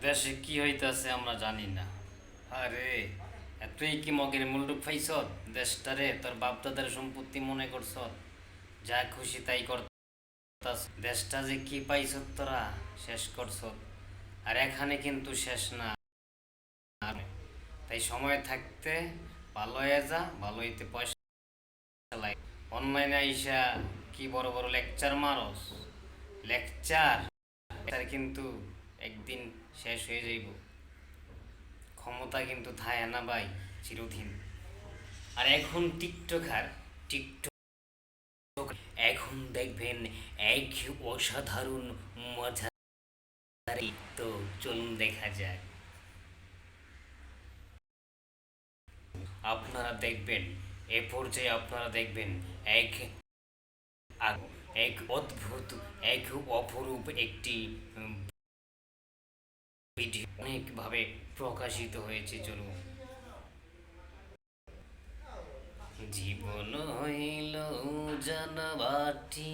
দেশে কি হইতাছে আমরা জানি না। আরে তুই কি মগের মুলুক ফাইছত? দেশটারে তোর বাপদাদার সম্পত্তি মনে করছ? যা খুশি তাই করতাস। দেশটা যে কি পাইছত তোরা, শেষ করছত। আর এখানে কিন্তু শেষ না। তাই সময় থাকতে ভালো হয়ে যা, ভালো হইতে পয়সা লাগে। অনলাইনে আইসা কি বড় বড় লেকচার মারস? লেকচার কিন্তু একদিন শেষ হয়ে যাইব। ক্ষমতা কিন্তু থায় না ভাই, চিরদিন। আর এখন টিকটক এখন দেখবেন এক অসাধারণ মজার। তো চলুন দেখা যায়। আপনারা দেখবেন, এ পর্যায়ে আপনারা দেখবেন এক এক অদ্ভুত, এক অপরূপ একটি ভিডিও অনেকভাবে প্রকাশিত হয়েছে। চলুন। জীবন হইল জানাবাটি